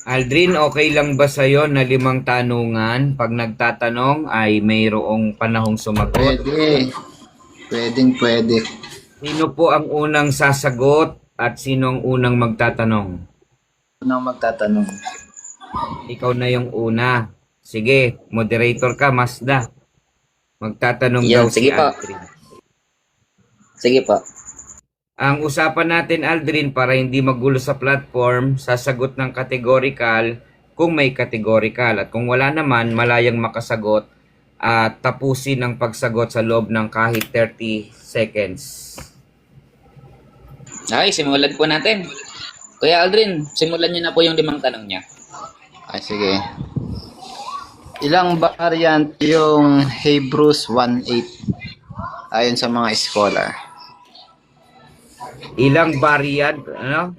Aldrin, okay lang ba sa'yo na 5 tanungan? Pag nagtatanong ay mayroong panahong sumagot. Pwede. Pwedeng pwede. Sino po ang unang sasagot at sino ang unang magtatanong? Unang magtatanong. Ikaw na yung una. Sige, moderator ka, Masda. Magtatanong daw Yan, si sige po. Aldrin. Sige po. Ang usapan natin, Aldrin, para hindi magulo sa platform, sasagot ng categorical kung may categorical. At kung wala naman, malayang makasagot at tapusin ang pagsagot sa loob ng kahit 30 seconds. Okay, simulan po natin. Kuya Aldrin, simulan niyo na po yung 5 tanong niya. Ay, sige. Ilang variant yung Hebrews 1:8 ayon sa mga scholar? Ilang variant, ano?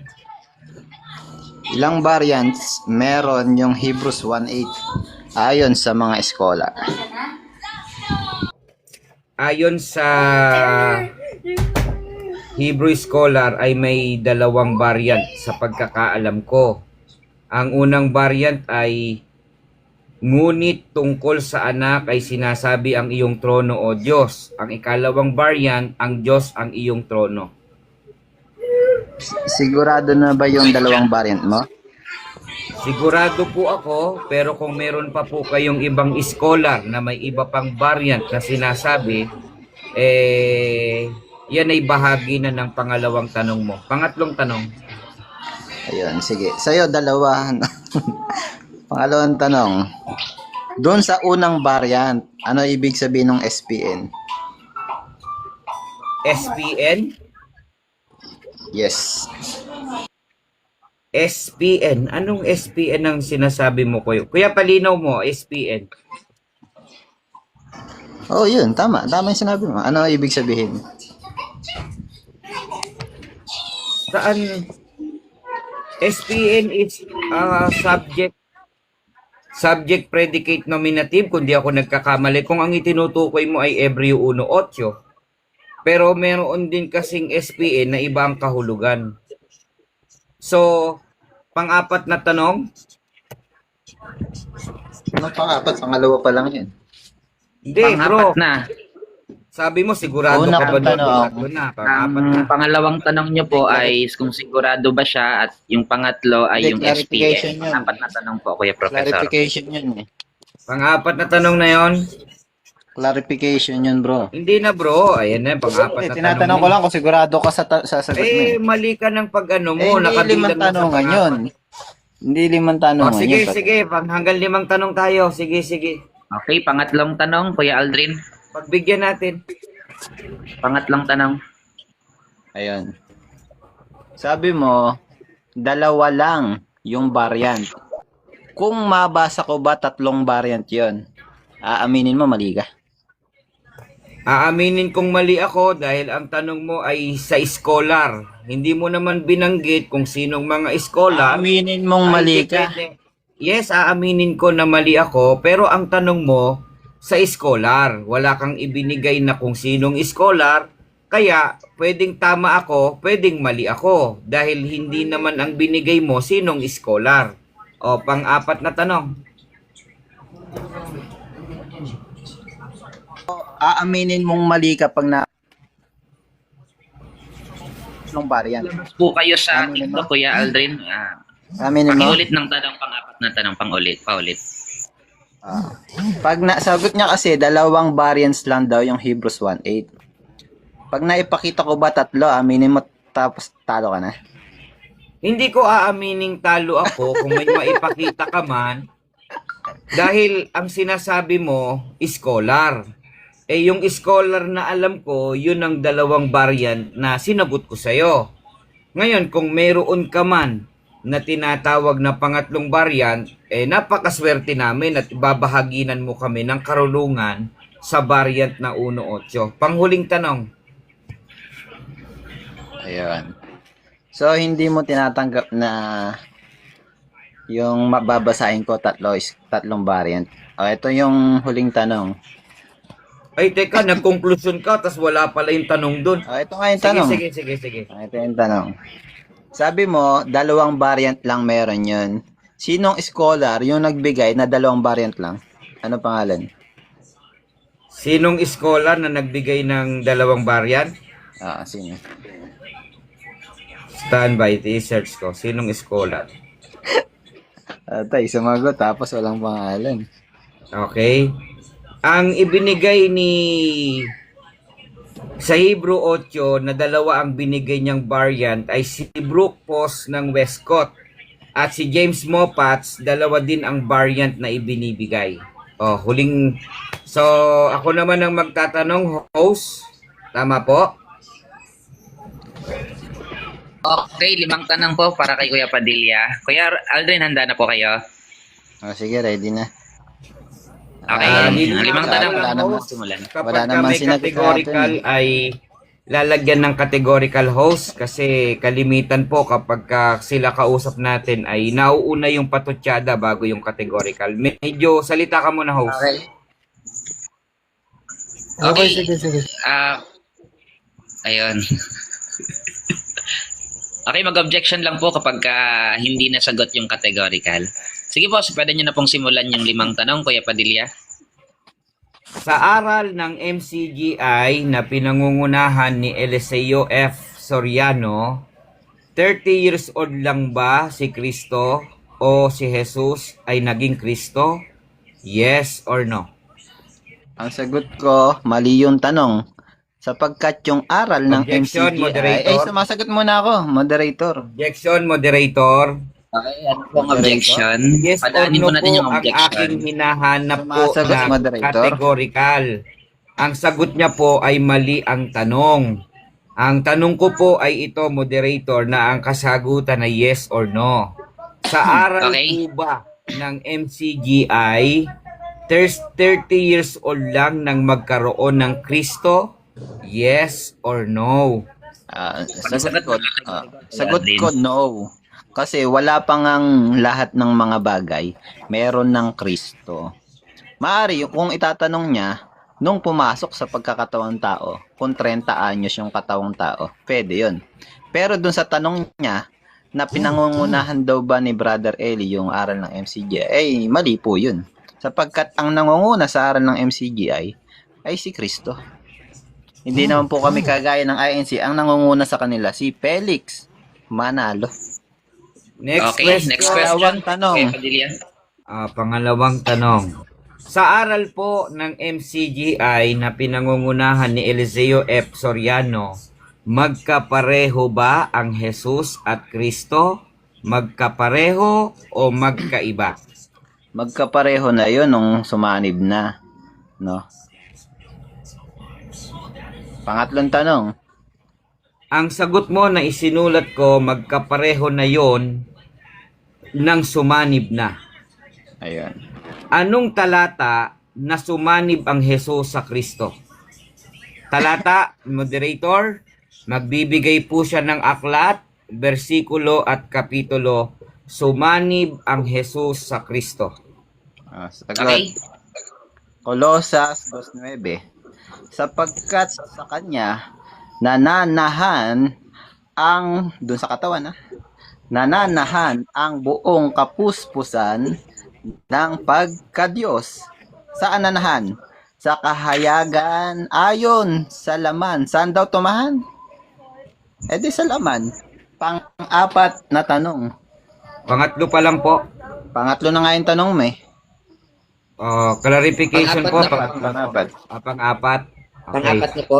Ilang variants meron yung Hebrews 1:8 ayon sa mga scholar? Ayon sa Hebrew Scholar ay may 2 variant sa pagkakaalam ko. Ang unang variant ay ngunit tungkol sa anak ay sinasabi ang iyong trono o Diyos. Ang ikalawang variant, ang Diyos ang iyong trono. Sigurado na ba yung 2 variant mo? Sigurado po ako, pero kung meron pa po kayong ibang scholar na may iba pang variant na sinasabi, yan ay bahagi na ng pangalawang tanong mo. Pangatlong tanong. Ayun, sige. Sa'yo, 2. Pangalawang tanong. Doon sa unang variant, ano ibig sabihin ng SPN? SPN? Yes. SPN. Anong SPN ang sinasabi mo, Kuya? Kuya, palinaw mo, SPN. Oh, yun. Tama. Tama yung sinabi mo. Ano ibig sabihin? Saan? SPN is subject, predicate, nominative, kung di ako nagkakamali. Kung ang itinutukoy mo ay Hebreo 1:8. Pero meron din kasing SPN na iba ang kahulugan. So, pang-apat na tanong. Ano pang-apat? Pangalawa pa lang yun. Hindi, bro. Pang-apat na. Sabi mo, sigurado Una ka ba pang doon? tanong. Pangatlo na. Pang-apat na. Ang pangalawang tanong niyo po ay kung sigurado ba siya at yung pangatlo ay Hindi, yung clarification SPN. yun. Pang-apat na tanong po, Kuya Professor. Clarification yun eh. Pang-apat na tanong na yon. Clarification yun, bro. Hindi na, bro. Ayan na, pang-apat Eh, na tinatanong tanong. ko lang kung sigurado ka sa sasagot mo Eh, eh. mali ka ng pag-ano Eh, mo. hindi Nakabilang 5 na sa tanongan yun. pang-apat. Hindi 5 O, tanongan sige, yun. sige. Hanggang 5 tanong tayo. Sige, sige. Okay, pangatlong tanong, Kuya Aldrin. Pagbigyan natin. Pangatlong tanong. Ayun. Sabi mo, 2 lang yung variant. Kung mabasa ko ba 3 variant yon? Aaminin mo mali ka. Aaminin kong mali ako dahil ang tanong mo ay sa scholar. Hindi mo naman binanggit kung sinong mga scholar. Aaminin mong mali ka. Yes, aaminin ko na mali ako, pero ang tanong mo sa scholar. Wala kang ibinigay na kung sinong scholar, kaya pwedeng tama ako, pwedeng mali ako. Dahil hindi naman ang binigay mo sinong scholar. O, pang-apat na tanong. Aaminin mong mali ka pag na ng variant. Po kayo sa Ano TikTok, naman? Kuya Aldrin. Aminin mo. Pakiulit ng tanong, pang-apat na tanong, paulit. Pag nasagot niya kasi 2 variants lang daw yung Hebrews 1:8. Pag naipakita ko ba 3, aminin mo tapos talo ka na. Hindi ko aamining talo ako kung may maipakita ka man. Dahil ang sinasabi mo, scholar. Eh yung scholar na alam ko, yun ang 2 variant na sinagot ko sa'yo. Ngayon, kung meron ka man na tinatawag na pangatlong variant, napakaswerte namin at babahaginan mo kami ng karunungan sa variant na 1:8. Panghuling tanong. Ayun. So, hindi mo tinatanggap na yung mababasahin ko 3 variant. O, ito yung huling tanong. Ay, teka, nag-conclusion ka, tas wala pala yung tanong dun. O, ito nga yung tanong. Sige. Ito yung tanong. Sabi mo, 2 variant lang meron yun. Sinong scholar yung nagbigay na 2 variant lang? Ano pangalan? Sinong scholar na nagbigay ng 2 variant? Sino? Stand by, i-search ko. Sinong scholar? Tay, sumagot tapos walang pangalan. Okay. Ang ibinigay ni sa Hebrew 8 na 2 ang binigay niyang variant ay si Brooke Post ng Westcott at si James Moffat, 2 din ang variant na ibinibigay. Huling. So, ako naman ang magtatanong, host. Tama po? Okay, 5 tanong po para kay Kuya Padilla. Kuya Aldrin, handa na po kayo? Sige, ready na. Okay, Nilinaw 5 tanong ko po. lang, host. Simulan. Kapag Wala naman may sinagot categorical natin. ay lalagyan ng categorical host kasi kalimitan po kapag sila kausap natin ay nauuna yung patutsada bago yung categorical. Medyo salita ka muna, host. Okay. Sige. Ayun. Okay, mag-objection lang po kapag hindi nasagot yung categorical. Sige po, pwede nyo na pong simulan yung 5 tanong, Kuya Padilla. Sa aral ng MCGI na pinangungunahan ni Eliseo F. Soriano, 30 years old lang ba si Kristo o si Jesus ay naging Kristo? Yes or no? Ang sagot ko, mali yung tanong. Sapagkat yung aral ng Objection, MCGI... moderator. sumasagot muna ako, moderator. Objection, moderator. Okay, ano pong objection? Yes or Padaanin no po natin po yung ang objection. aking hinahanap po Sumasagot, na moderator. categorical. Ang sagot niya po ay mali ang tanong. Ang tanong ko po ay ito, moderator, na ang kasagutan ay yes or no. Sa aral Okay. po ba ng MCGI, 30 years old lang nang magkaroon ng Kristo? Yes or no? Sagot ko no. Kasi wala pa ngang lahat ng mga bagay meron ng Kristo. Maari kung itatanong niya nung pumasok sa pagkakatawang tao, kung 30 anyos yung katawang tao, pwede yun. Pero dun sa tanong niya na pinangungunahan daw ba ni Brother Eli yung aral ng MCGI, ay mali po yun. Sapagkat ang nangunguna sa aral ng MCGI ay si Kristo. Hindi naman po kami kagaya ng INC. Ang nangunguna sa kanila, si Felix Manalo. Next Okay, question. next question. Pangalawang tanong. Kuya Padilla. Pangalawang tanong. Sa aral po ng MCGI na pinangungunahan ni Eliseo F. Soriano, magkapareho ba ang Jesus at Kristo? Magkapareho o magkaiba? Magkapareho na yun nung sumanib na. No? Pangatlong tanong. Ang sagot mo na isinulat ko, magkapareho na yon nang sumanib na. Ayun. Anong talata na sumanib ang Jesus sa Kristo? Talata, moderator, magbibigay po siya ng aklat, bersikulo at kapitulo, sumanib ang Jesus sa Kristo. Sagot. Okay. Colosas 2:9. Sapagkat sa kanya nananahan ang dun sa katawan nananahan ang buong kapuspusan ng pagka-Diyos. Saan nanahan? Sa kahayagan ayon sa laman. Saan daw tumahan? Di sa laman. Pang-apat na tanong. Pangatlo pa lang po. Pangatlo na nga yung tanong mo eh. Clarification po. Pang-apat. Pang-apat. Okay. Pang-apat na po.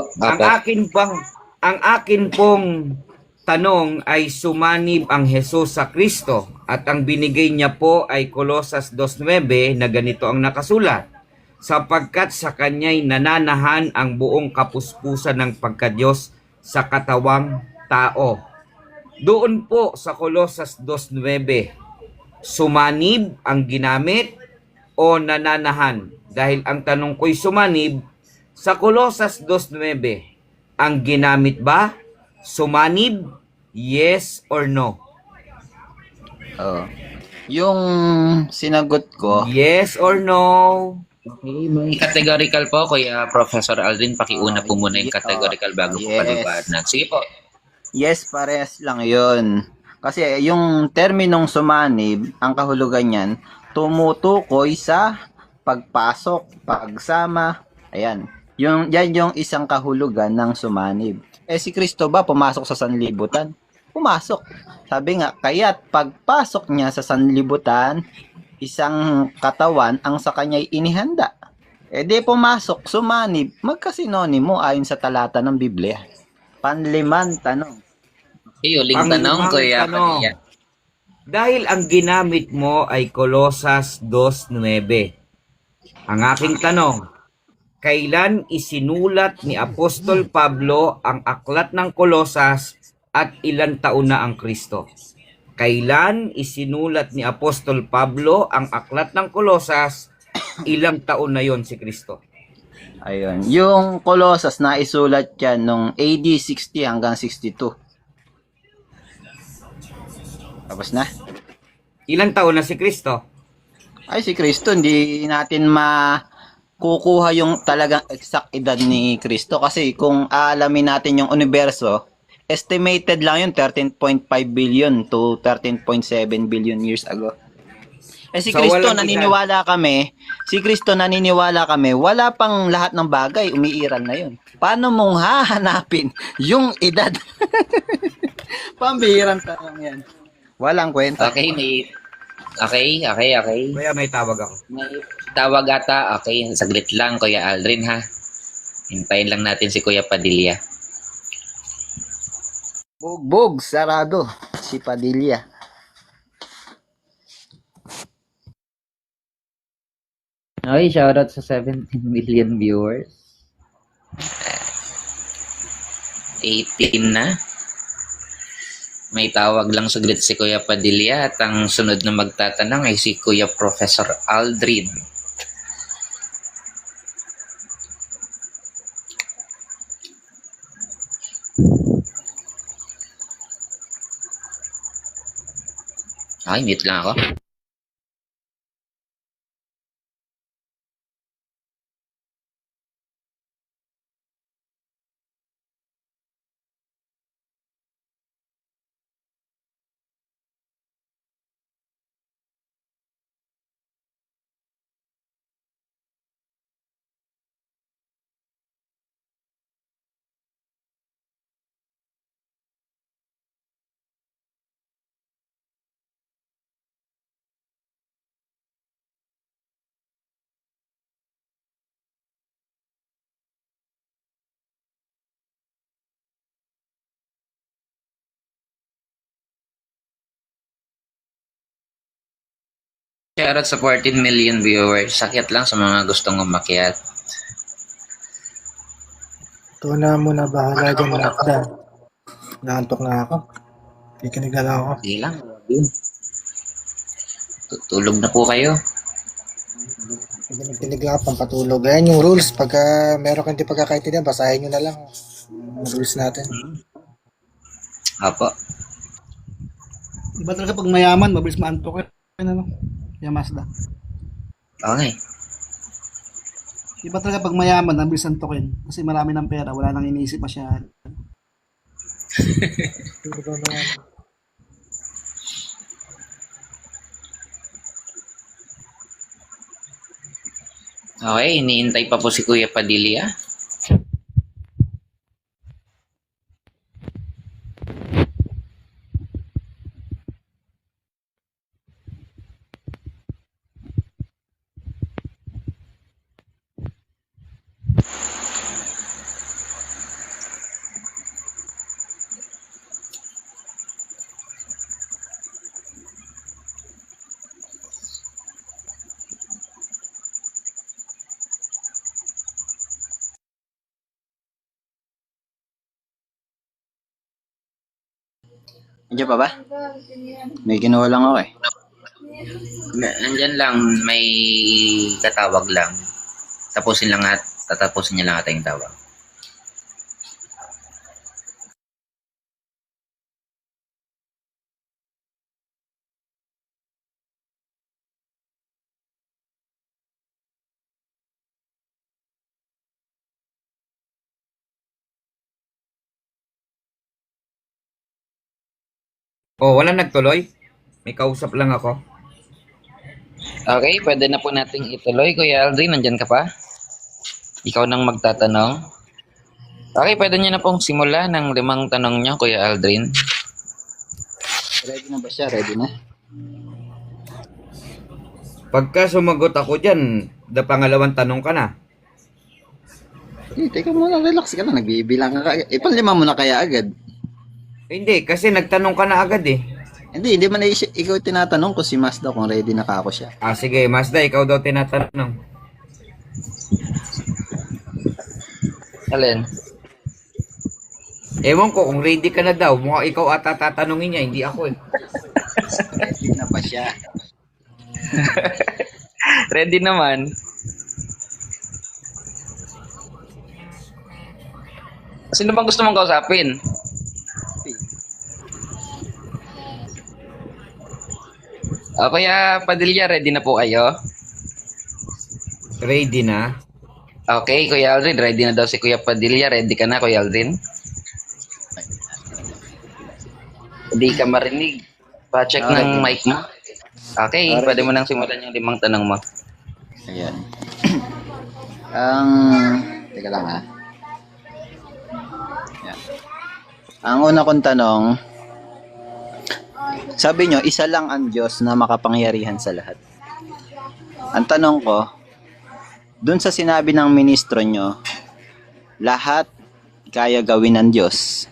Ang akin pong tanong ay sumanib ang Jesus sa Kristo at ang binigay niya po ay Colosas 2:9 na ganito ang nakasulat. Sapagkat sa kanya'y nananahan ang buong kapuspusan ng pagka-Diyos sa katawang tao. Doon po sa Colosas 2:9, sumanib ang ginamit o nananahan? Dahil ang tanong ko'y sumanib, sa Colosas 2:9, ang ginamit ba? Sumanib? Yes or no? Yung sinagot ko, Yes or no? Okay, may categorical po, Kuya Professor Aldrin. Pakiuna po muna yung categorical bago po Yes. paliwanag. Sige po. yes, parehas lang yun. Kasi yung terminong sumanib, ang kahulugan niyan, tumutukoy sa pagpasok, pagsama. Ayan. Yan yung isang kahulugan ng sumanib. Eh si Kristo ba pumasok sa sanlibutan? Pumasok. Sabi nga, kaya't pagpasok niya sa sanlibutan, isang katawan ang sa kanya'y inihanda. Eh di pumasok, sumanib, magkasinonimo ayon sa talata ng Biblia. Panliman tanong. Huling tanong, Panglimang Kuya tanong. Padilla. Dahil ang ginamit mo ay Kolosas 2:9. Ang aking tanong, kailan isinulat ni Apostol Pablo ang aklat ng Kolosas at ilang taon na ang Kristo? Kailan isinulat ni Apostol Pablo ang aklat ng Kolosas, ilang taon na yon si Kristo? Ayun. Yung Colossus na isulat yan nung AD 60 hanggang 62. Tapos na. Ilang taon na si Kristo? Ay, si Kristo, hindi natin makukuha yung talagang exact edad ni Kristo. Kasi kung aalamin natin yung universo, estimated lang yun 13.5 billion to 13.7 billion years ago. Eh si So, Kristo walang naniniwala kami, wala pang lahat ng bagay, umiiral na yun. Paano mong hahanapin yung edad? Pambihirang tanong yan. Walang kwenta. Okay, okay. Kaya may tawag ako. May tawag ata. Okay, saglit lang, Kuya Aldrin, ha? Hintayin lang natin si Kuya Padilla. Bugbog, sarado. Si Padilla. Okay, shoutout sa 17 million viewers. 18 na. May tawag lang saglit si Kuya Padilla at ang sunod na magtatanong ay si Kuya Professor Aldrin. Ay, mute lang ako. Shoutout sa 14 million viewers. Sakit lang sa mga gustong umakyat. Ito na muna bahala dyan, Nakda. Naantok na ako. Kikinig na lang ako. Sige lang. Tutulog na po kayo. Kikinig lang ako, pampatulog. Ayan yung rules. Pagka meron kang di pagkakaintindihan, basahin nyo na lang. Yung rules natin. Apo. Iba talaga pag mayaman, mabilis maantok yan. Ano? Yung Mazda. Okay. Iba talaga pag mayaman, mabilis antokin. Kasi marami ng pera, wala nang iniisip masyado. Okay, iniintay pa po si Kuya Padilla. Andiyan pa ba? May kinuha lang ako eh. Nandyan lang, may katawag lang. Tatapusin niya lang ata yung tawag. Oh, wala nagtuloy? May kausap lang ako. Okay, pwede na po nating ituloy. Kuya Aldrin, nandyan ka pa? Ikaw nang magtatanong. Okay, pwede nyo na pong simula ng 5 tanong nyo, Kuya Aldrin. Ready na ba siya? Ready na? Pagka sumagot ako dyan, pangalawang tanong ka na. Teka muna, relax ka lang. Nagbibilang ka kaya. Ipanlima mo na kaya agad. Hindi, kasi nagtanong ka na agad eh. Hindi man ikaw tinatanong ko si Mazda kung ready na ka ako siya. Ah, sige, Mazda, ikaw daw tinatanong. Alin? Ewan ko kung ready ka na daw. Mukhang ikaw ata tatanungin niya, hindi ako eh. Ready na ba siya? Ready naman. Sino bang gusto mong kausapin? Kuya Padilla, ready na po kayo? Ready na? Okay, Kuya Aldrin, ready na daw si Kuya Padilla. Ready ka na, Kuya Aldrin? Hindi ka marinig. Pa-check ng mic mo. Okay, pwede mo nang simulan yung 5 tanong mo. Ayan. Teka lang ha. Ayan. Ang una kong tanong, sabi nyo, isa lang ang Diyos na makapangyarihan sa lahat. Ang tanong ko, dun sa sinabi ng ministro nyo, lahat kaya gawin ng Diyos.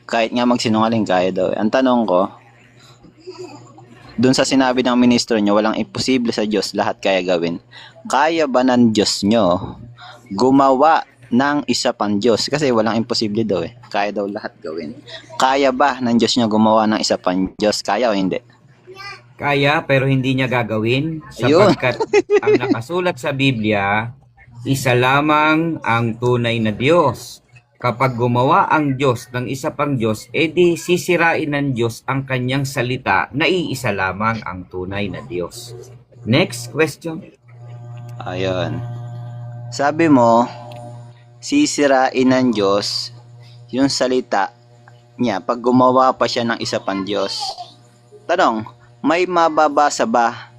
Kahit nga magsinungaling, kaya daw. Ang tanong ko, dun sa sinabi ng ministro nyo, walang imposible sa Diyos, lahat kaya gawin. Kaya ba ng Diyos nyo gumawa ng isa pang Diyos? Kasi walang imposible daw eh. Kaya daw lahat gawin. Kaya ba ng Diyos nyo gumawa ng isa pang Diyos? Kaya o hindi? Kaya, pero hindi niya gagawin. Sapagkat ang nakasulat sa Biblia, isa lamang ang tunay na Diyos. Kapag gumawa ang Diyos ng isa pang Diyos, edi sisirain ng Diyos ang kanyang salita na iisa lamang ang tunay na Diyos. Next question. Ayun. Sabi mo, sisirain ng Diyos yung salita niya pag gumawa pa siya ng isa pang Diyos. Tanong, may mababasa ba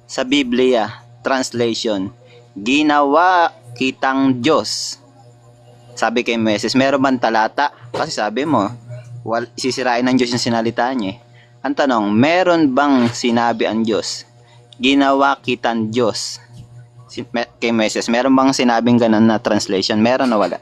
sa Biblia, translation, ginawa kitang Diyos? Sabi kay Moses, meron bang talata? Kasi sabi mo, sisirain ng Diyos yung sinalita niya. Ang tanong, meron bang sinabi ang Diyos? Ginawa kitang Diyos. Kay Moses, meron bang sinabing ganun na translation? Meron o wala?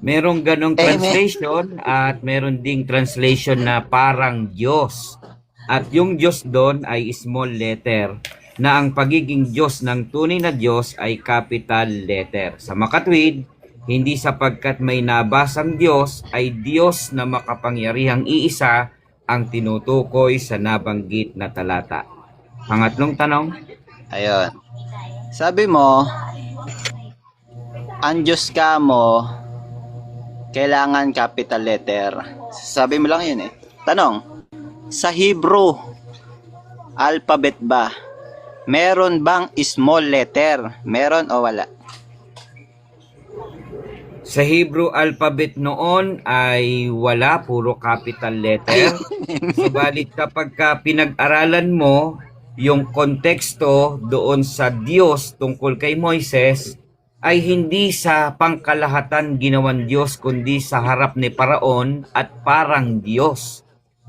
Merong ganong translation at meron ding translation na parang Diyos. At yung Diyos doon ay small letter na ang pagiging Diyos ng tunay na Diyos ay capital letter. Sa makatwid, hindi sapagkat may nabasang Diyos ay Diyos na makapangyarihang iisa ang tinutukoy sa nabanggit na talata. Pangatlong tanong. Ayun. Sabi mo, ang Diyos ka mo, kailangan capital letter. Sabi mo lang yun eh. Tanong, sa Hebrew alphabet ba, meron bang small letter? Meron o wala? Sa Hebrew alphabet noon ay wala, puro capital letter. Subalit kapag pinag-aralan mo yung konteksto doon sa Diyos tungkol kay Moises, ay hindi sa pangkalahatan ginawan Diyos, kundi sa harap ni Paraon at parang Diyos.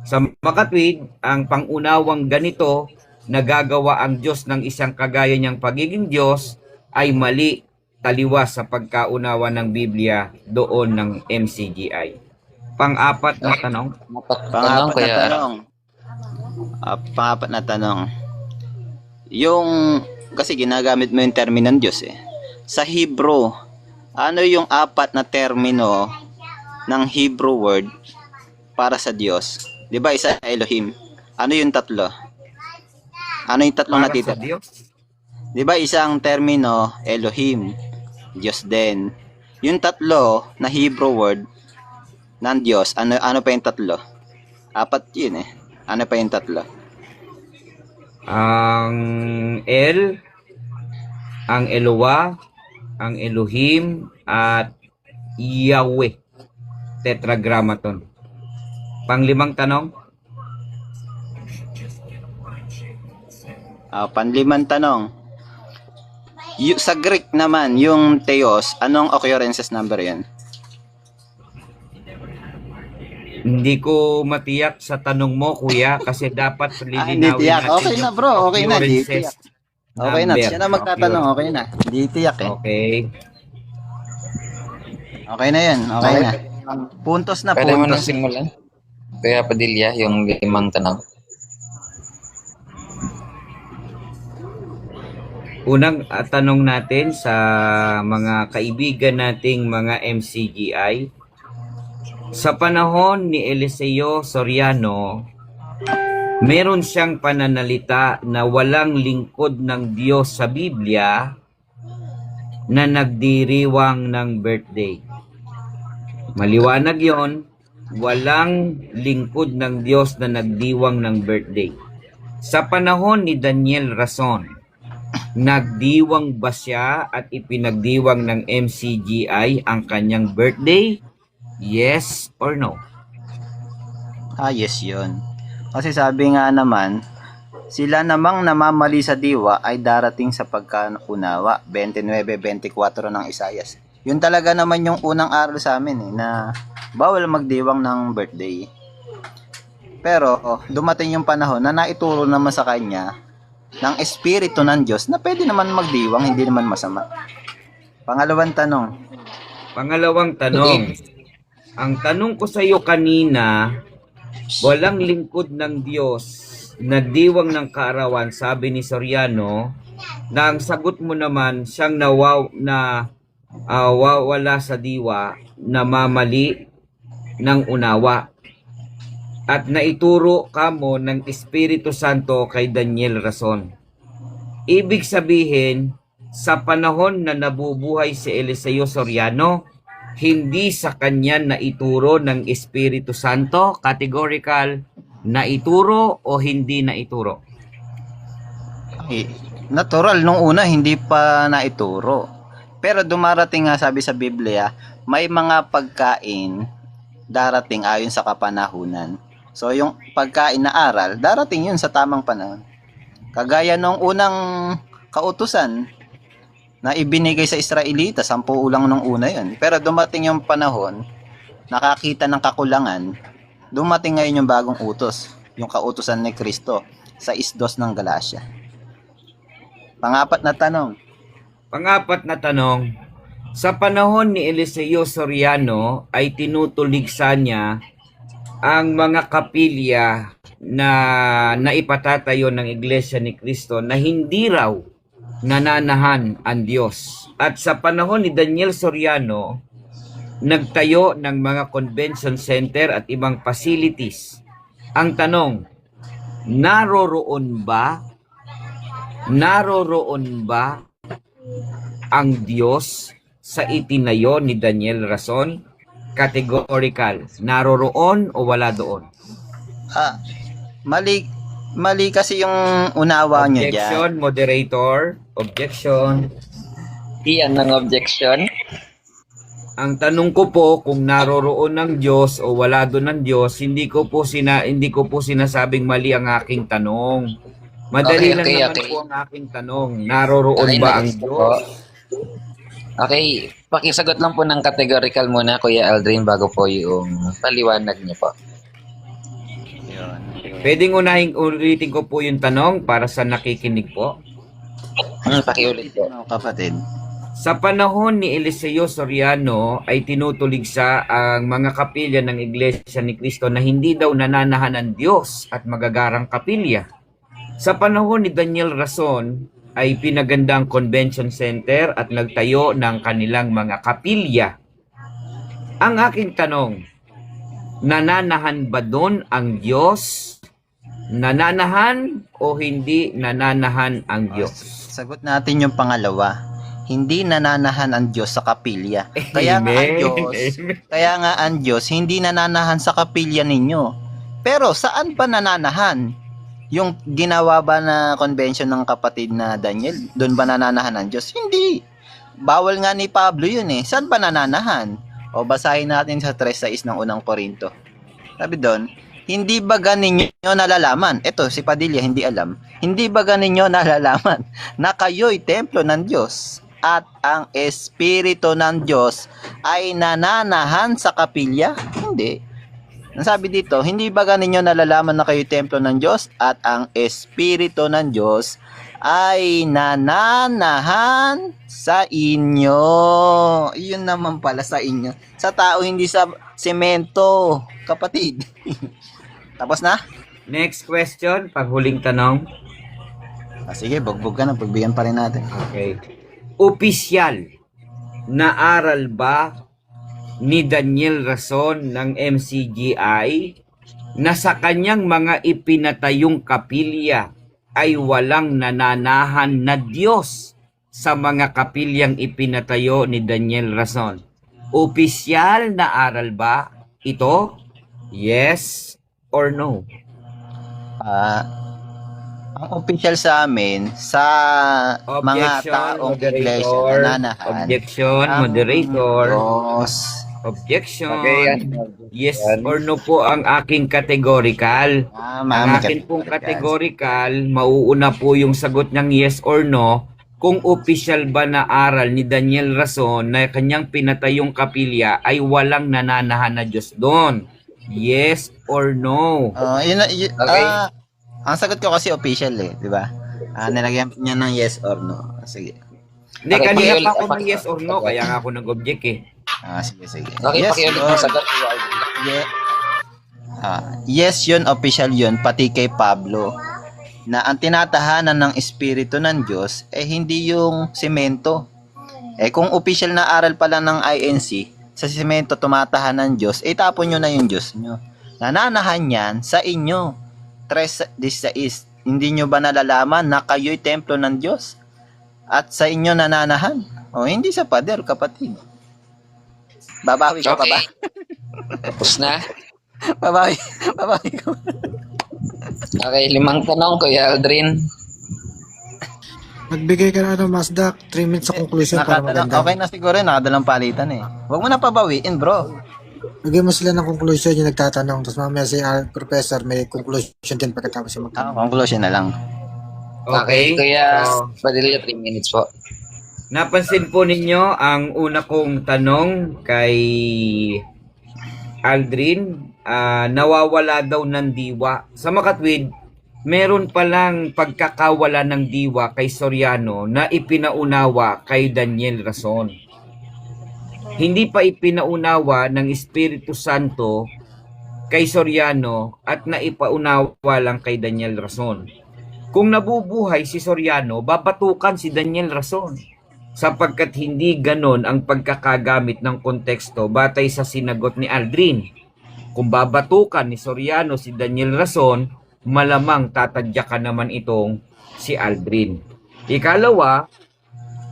Sa makatwid, ang pangunawang ganito, nagagawa ang Diyos ng isang kagaya niyang pagiging Diyos, ay mali, taliwas sa pagkaunawa ng Biblia doon ng MCGI. Pang-apat na tanong. Pang-apat na tanong. Yung, kasi ginagamit mo yung termino ng Diyos eh. Sa Hebrew, ano yung 4 na termino ng Hebrew word para sa Diyos? Di ba isa Elohim? Ano yung 3? Ano yung 3 natitira? Di ba isang termino Elohim, Diyos din. Yung 3 na Hebrew word ng Diyos, ano pa yung 3? 4 yun eh. Ano pa yung 3? Ang El, ang Eloah, ang Elohim, at Yahweh. Tetragrammaton. Pang-5 tanong. Panlimang tanong. Sa Greek naman, yung theos, anong occurrences number yan? Hindi ko matiyak sa tanong mo, kuya, kasi dapat Hindi lilinawin tiyak. natin Okay na yung bro, okay na. Di occurrences tiyak. Okay na, number. siya na magtatanong. Okay na. Di tiyak eh. Okay. Okay na yan, okay na. Puntos na, Pwede mo nang puntos. simulan. Kuya Padilla, yung 5 tanong. Unang tanong natin sa mga kaibigan nating mga MCGI. Sa panahon ni Eliseo Soriano, meron siyang pananalita na walang lingkod ng Diyos sa Biblia na nagdiriwang ng birthday. Maliwanag yon, walang lingkod ng Diyos na nagdiwang ng birthday. Sa panahon ni Daniel Rason, nagdiwang ba siya at ipinagdiwang ng MCGI ang kanyang birthday? Yes or no? Yes yun. Kasi sabi nga naman, sila namang namamali sa diwa ay darating sa pagkaunawa. 29-24 ng Isayas. Yun talaga naman yung unang aral sa amin na bawal magdiwang ng birthday. Pero dumating yung panahon na naituro naman sa kanya ng Espiritu ng Diyos na pwede naman magdiwang, hindi naman masama. Pangalawang tanong. Pangalawang tanong. Ang tanong ko sa iyo kanina, walang lingkod ng Diyos, nagdiwang ng kaarawan, sabi ni Soriano, na ang sagot mo naman siyang wala sa diwa, namamali ng unawa. At naituro ka mo ng Espiritu Santo kay Daniel Rason. Ibig sabihin, sa panahon na nabubuhay si Eliseo Soriano, hindi sa kanya naituro ng Espiritu Santo, categorical, naituro o hindi naituro? Natural, nung una hindi pa naituro. Pero dumarating nga sabi sa Biblia, may mga pagkain darating ayon sa kapanahunan. So yung pagkain na aral, darating yun sa tamang panahon. Kagaya nung unang kautusan na ibinigay sa Israelita, 10 ulang nung una yun. Pero dumating yung panahon, nakakita ng kakulangan, dumating ngayon yung bagong utos, yung kautusan ni Kristo sa 6:2 ng Galacia. Pangapat na tanong. Pangapat na tanong, sa panahon ni Eliseo Soriano ay tinutuligsa niya ang mga kapilya na naipatatayo ng Iglesia ni Cristo na hindi raw nananahan ang Diyos. At sa panahon ni Daniel Soriano, nagtayo ng mga convention center at ibang facilities. Ang tanong, naroroon ba ang Diyos sa itinayo ni Daniel Rason? Categorical, naroroon o wala doon? Mali kasi yung unawa nyo dyan. Objection, moderator. Objection. Iyan ng objection. Ang tanong ko po kung naroroon ng Diyos o wala doon ng Diyos, hindi ko po sinasabing mali ang aking tanong. Madali lang naman po ang aking tanong. Naroroon ba ang Diyos? Okay, pakisagot lang po ng categorical muna, Kuya Aldrin, bago po yung paliwanag niyo po. Pwedeng ulitin ko po yung tanong para sa nakikinig po. Pakiulit po. Kapatid. Sa panahon ni Eliseo Soriano ay tinutuligsa ang mga kapilya ng Iglesia ni Cristo na hindi daw nananahan ng Diyos at magagarang kapilya. Sa panahon ni Daniel Rason ay pinaganda ang convention center at nagtayo ng kanilang mga kapilya. Ang aking tanong, nananahan ba doon ang Diyos? Nananahan o hindi nananahan ang Diyos? Sagot natin yung pangalawa. Hindi nananahan ang Diyos sa kapilya. Kaya nga ang Diyos hindi nananahan sa kapilya ninyo. Pero saan pa nananahan? Yung ginawa ba na convention ng kapatid na Daniel, doon ba nananahan ang Diyos? Hindi. Bawal nga ni Pablo yun eh. Saan ba nananahan? O basahin natin sa 3:6 ng unang Korinto. Sabi doon, Hindi ba ninyo nalalaman? Ito, si Padilla, hindi alam. Hindi ba ninyo nalalaman na kayo'y templo ng Diyos at ang Espiritu ng Diyos ay nananahan sa kapilya? Hindi. Ang sabi dito, hindi ba ninyo nalalaman na kayo'y templo ng Diyos at ang Espiritu ng Diyos ay nananahan sa inyo? Yun naman pala sa inyo. Sa tao, hindi sa semento, kapatid. Tapos na? Next question, paghuling tanong. Sige, bugbog ka na. Pagbigyan pa rin natin. Okay. Opisyal na aral ba ni Daniel Rason ng MCGI na sa kanyang mga ipinatayong kapilya ay walang nananahan na Diyos sa mga kapilyang ipinatayo ni Daniel Rason? Opisyal na aral ba ito? Yes or no? Ang official sa amin, sa mga taong iglesia nananahan, Objection, moderator. Diyos. Objection. Okay, Yes or no po ang aking categorical. Ang akin pong categorical, mauuna po yung sagot ng yes or no kung official ba na aral ni Daniel Rason na kanyang pinatayong kapilya ay walang nananahan na Diyos doon. Yes or no? Okay. Ang sagot ko kasi official di ba? Nilagyan niya ng yes or no. Sige. Hindi, Okay, kanina pakiulit pa ako pa. ng yes or no, kaya nga ako nag-object eh. Sige. Okay, Yes, pakiulit yun. yung sagot ko. Yes yun, official yun, pati kay Pablo. Na ang tinatahanan ng Espiritu ng Diyos, hindi yung semento. Kung official na aral pala ng INC, sa semento tumatahan ng Diyos, tapon nyo na yung Diyos nyo. Nananahan yan sa inyo. 3:16. Hindi nyo ba nalalaman na kayo'y templo ng Diyos? At sa inyo nananahan? Hindi sa pader, kapatid. Babawi ka pa ba? Tapos na. Babawi ka ba? Okay, 5 tanong, Kuya Aldrin. Magbigay ka na Mazda, 3 minutes sa conclusion para maganda. Okay na siguro, nakadalang palitan Huwag mo na pabawiin, bro. Bigyan mo sila ng conclusion yung nagtatanong. Tapos mamaya si professor may conclusion din pagkatapos yung magtanong. Conclusion na lang. Okay, Kuya So, Padilla, 3 minutes po. napansin po ninyo ang una kong tanong kay Aldrin, nawawala daw ng diwa. Sa makatwid, meron palang pagkakawala ng diwa kay Soriano na ipinaunawa kay Daniel Rason. Hindi pa ipinaunawa ng Espiritu Santo kay Soriano at naipaunawa lang kay Daniel Rason. Kung nabubuhay si Soriano, babatukan si Daniel Rason. Sapagkat hindi ganon ang pagkakagamit ng konteksto batay sa sinagot ni Aldrin. Kung babatukan ni Soriano si Daniel Rason, malamang tatadyakan naman itong si Aldrin. Ikalawa,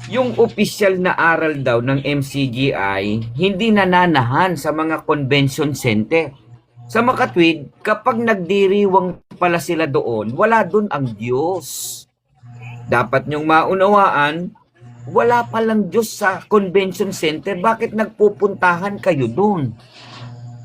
yung opisyal na aral daw ng MCGI, hindi nananahan sa mga convention center. Sa makatwid, kapag nagdiriwang pala sila doon, wala doon ang Diyos. Dapat niyong maunawaan, wala palang Diyos sa convention center. Bakit nagpupuntahan kayo doon?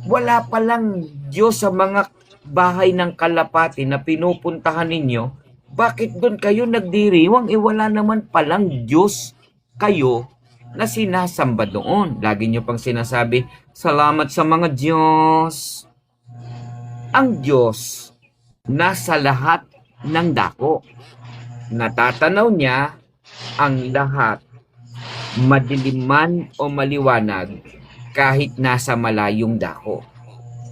Wala palang Diyos sa mga bahay ng kalapati na pinupuntahan ninyo. Bakit doon kayo nagdiriwang? Wala naman palang Diyos kayo na sinasamba doon. Lagi nyo pang sinasabi, salamat sa mga Diyos. Ang Diyos nasa lahat ng dako. Natatanaw niya ang lahat, madilim man o maliwanag, kahit nasa malayong dako.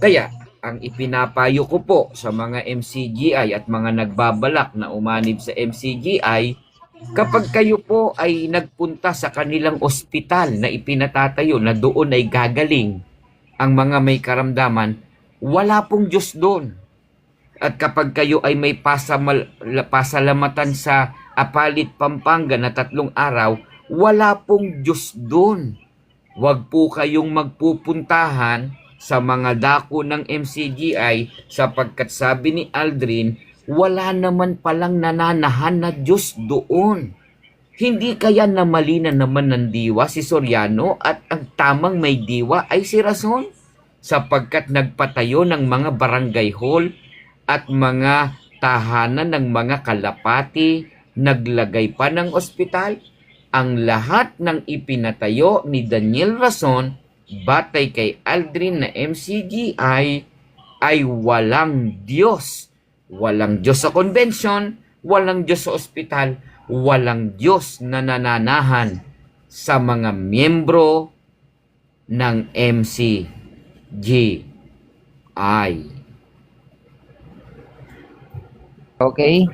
Kaya, ang ipinapayo ko po sa mga MCGI at mga nagbabalak na umanib sa MCGI, kapag kayo po ay nagpunta sa kanilang ospital na ipinatatayo na doon ay gagaling ang mga may karamdaman, wala pong Diyos doon. At kapag kayo ay may pasalamatan sa Apalit, Pampanga na 3 araw, wala pong Diyos doon. Huwag po kayong magpupuntahan sa mga dako ng MCGI sapagkat sabi ni Aldrin, wala naman palang nananahan na Diyos doon. Hindi kaya namalina naman ng diwa si Soriano at ang tamang may diwa ay si Rason? sapagkat nagpatayo ng mga barangay hall at mga tahanan ng mga kalapati, naglagay pa ng ospital. Ang lahat ng ipinatayo ni Daniel Rason batay kay Aldrin na MCGI ay walang Diyos. Walang Diyos sa convention, walang Diyos sa ospital, walang Diyos na nananahan sa mga miyembro ng MCGI. Okay.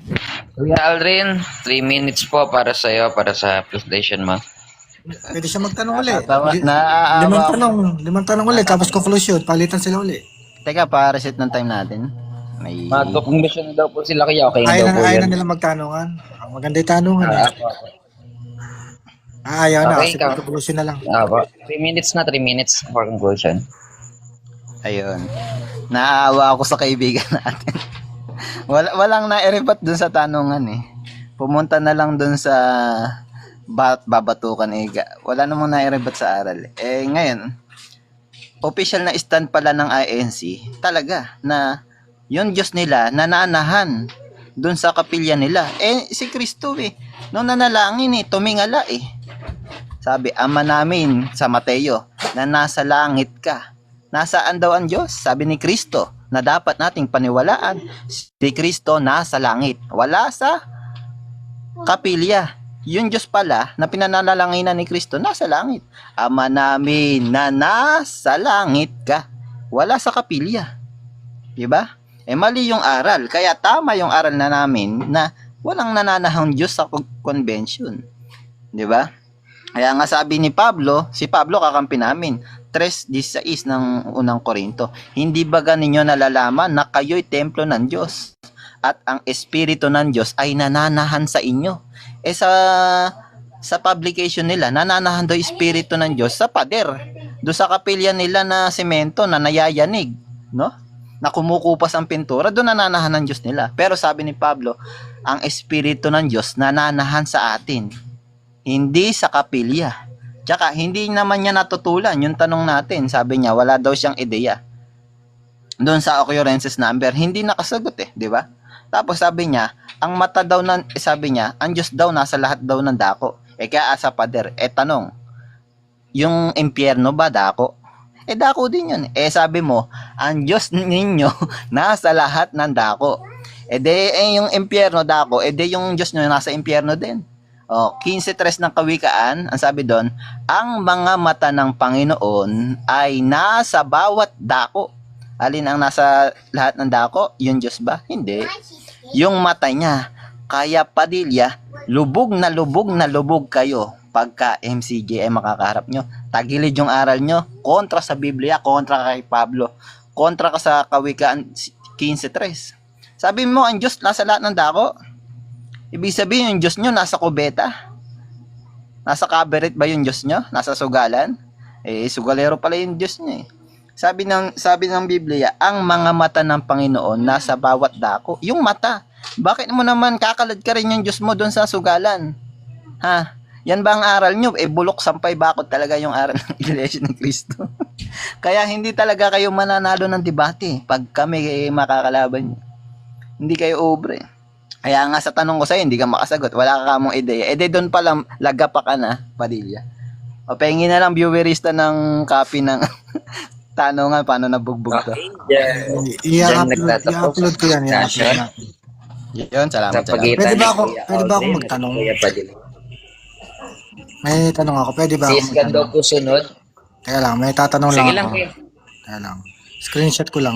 Kuya Aldrin, 3 minutes po para sa'yo, para sa PlayStation mo. Pwede siya magtanong ulit. Naaawa. Limang tanong ulit, tapos conclusion, palitan sila ulit. Teka, pa-reset ng time natin. May... Mag-conclusion na daw po sila kaya okay na Ayaw daw po na yun. nila magtanungan. Ang maganda yung tanungan. Ah, Ayaw na, Okay, kasi ikaw. conclusion na lang. po. 3 minutes na, 3 minutes for conclusion. Ayun. Naaawa ako sa kaibigan natin. Walang nairebat dun sa tanungan eh. Pumunta na lang dun sa babatukan eh. Wala namang nairebat sa aral. Eh ngayon, official na stand pala ng INC talaga na yung Diyos nila nananahan dun sa kapilya nila. Eh si Kristo eh. Nung nanalangin eh, tumingala eh. Sabi, Ama namin sa Mateo na nasa langit ka. Nasaan daw ang Diyos? Sabi ni Kristo na dapat nating paniwalaan. Si Kristo nasa langit. Wala sa kapilya. Yung Diyos pala na pinananalanginan ni Kristo nasa langit. Ama namin na nasa langit ka. Wala sa kapilya. Diba? Eh mali yung aral. Kaya tama yung aral na namin na walang nananahang Diyos sa convention. Diba? Kaya nga sabi ni Pablo, si Pablo kakampi namin, 3:16 ng unang Korinto. Hindi ba ninyo nalalaman na kayo'y templo ng Diyos at ang Espiritu ng Diyos ay nananahan sa inyo? Eh sa publication nila, nananahan daw Espiritu ng Diyos sa pader. Do sa kapilya nila na semento na nayayanig, no? Na kumukupas ang pintura, doon nananahan ng Diyos nila. Pero sabi ni Pablo, ang Espiritu ng Diyos nananahan sa atin. Hindi sa kapilya. Tsaka hindi naman niya natutulan yung tanong natin. Sabi niya wala daw siyang ideya. Doon sa occurrences number, hindi nakasagot eh, di ba? Tapos sabi niya, ang mata daw sabi niya, ang Diyos daw nasa lahat daw ng dako. Eh kaya asa pader. Eh tanong, yung impyerno ba dako? Eh dako din yun. Eh sabi mo, ang Diyos ninyo nasa lahat ng dako. Eh de yung impyerno dako, eh de yung Diyos nyo nasa impyerno din. Oh, 15:3 ng Kawikaan, ang sabi doon, ang mga mata ng Panginoon ay nasa bawat dako. Alin ang nasa lahat ng dako? Yung Diyos ba? Hindi. Yung mata niya. Kaya Padilla, lubog na lubog kayo pagka MCG ay makakaharap nyo. Tagilid yung aral nyo. Kontra sa Biblia, kontra kay Pablo. Kontra ka sa Kawikaan 15:3. Sabi mo, ang Diyos nasa lahat ng dako. Ibig sabihin yung Diyos nyo nasa kubeta. Nasa cabaret ba yung Diyos nyo? Nasa sugalan? Eh, sugalero pala yung Diyos nyo eh. Sabi ng Biblia, ang mga mata ng Panginoon nasa bawat dako. Yung mata. Bakit mo naman kakalad ka rin yung Diyos mo doon sa sugalan? Ha? Yan ba ang aral nyo? Eh, bulok sampay bakot talaga yung aral ng Iglesia ng Cristo. Kaya hindi talaga kayo mananalo ng debate pag kami makakalaban nyo. Hindi kayo obre. Kaya nga sa tanong ko sa'yo, hindi ka makasagot. Wala ka kamong ideya. E de doon pa lang, lagapa ka na, Padilla. O pengin na lang viewerista ng copy ng tanongan, paano nabugbog to. I-upload ko yan. Yun, salamat. Pwede ba ako magtanong? May tanong ako. Pwede ba ako Sis ka daw magtanong? po sunod. Kaya lang, may tatanong lang Sige ako. lang kuya. Kaya lang. Screenshot ko lang.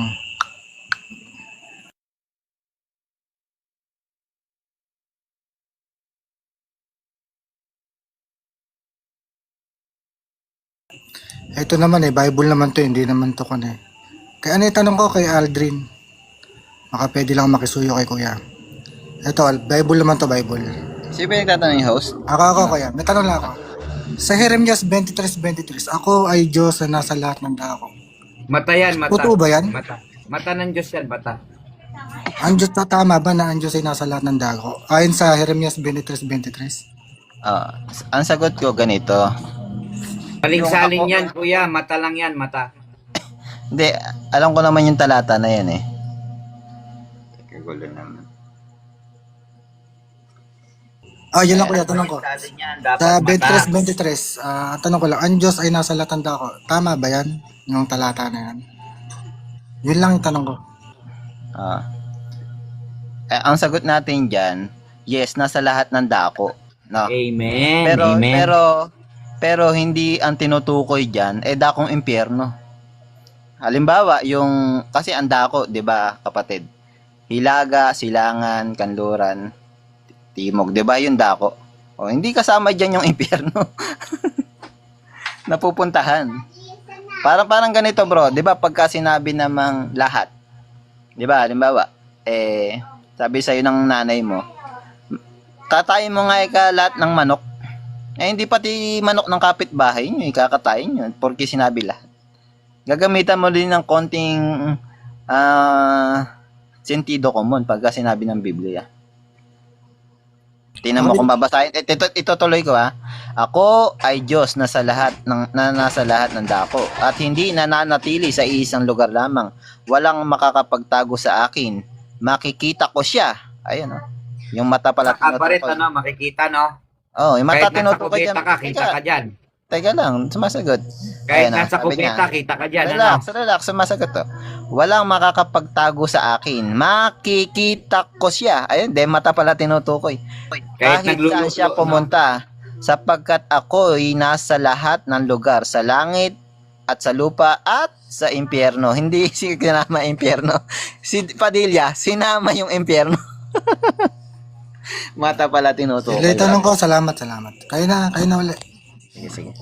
Ito naman Bible naman to, hindi naman to kun eh. Kaya ano yung tanong ko kay Aldrin? Baka pwede lang makisuyo kay kuya. Ito, Bible naman to, Bible. Sino ba yung tatanong yung host? Ako kuya, may tanong lang ako. Sa Jeremias 23:23, ako ay Diyos na nasa lahat ng dako. Mata yan, mata. Totoo ba yan? Mata. Mata ng Diyos yan, mata. Ang Diyos, tama ba na ang Diyos ay nasa lahat ng dako? Ayon sa Jeremias 23:23. Ang sagot ko ganito. Maling salin yan, kuya. Mata lang yan, mata. Hindi, alam ko naman yung talata na yan eh. Kagulo naman. Ah, yun lang kuya, tanong ko. Sabi niya, dapat Sa mata. 23:23, tanong ko lang, ang Diyos ay nasa lahat ng dako. Tama ba yan? Yung talata na yan. Yun lang yung tanong ko. Ah. Ang sagot natin dyan, yes, nasa lahat ng dako. No? Amen. Pero, Amen. pero hindi ang tinutukoy dyan, dakong impyerno. Halimbawa, kasi ang dako, di ba kapatid? Hilaga, silangan, kanluran, timog, di ba yung dako? O, hindi kasama dyan yung impyerno. Napupuntahan. Parang ganito bro, di ba pagka sinabi namang lahat, di ba, halimbawa, sabi sa'yo ng nanay mo, katayin mo nga lahat ng manok. Hindi pati manok ng kapitbahay nyo, ikakatayin nyo, porque sinabi lahat. Gagamitan mo din ng konting sentido common pagka sinabi ng Biblia. Tingnan mo kung babasahin. Ito tuloy ko ha. Ako ay Diyos na nasa lahat ng dako at hindi nananatili sa isang lugar lamang. Walang makakapagtago sa akin. Makikita ko siya. Ayun oh. Yung mata pala Sa kabaret, tinutukoy. makikita, no? Oh, yung mata Kahit nasa tinutukoy kubeta dyan. ka, kita ka dyan. Teka lang, sumasagot. Kahit Ayun, nasa sabi niya. kubeta, kita ka dyan, Relax, sumasagot to. Walang makakapagtago sa akin. Makikita ko siya. Ayun, mata pala tinutukoy. Kahit Kahit saan siya pumunta, sapagkat ako'y nasa lahat ng lugar, sa langit at sa lupa at sa impyerno. Hindi sinama impyerno. Si Padilla, sinama yung impyerno. Mata pala tinutukoy. Sige, tanong ko, salamat. Kayo na ulit. Sige.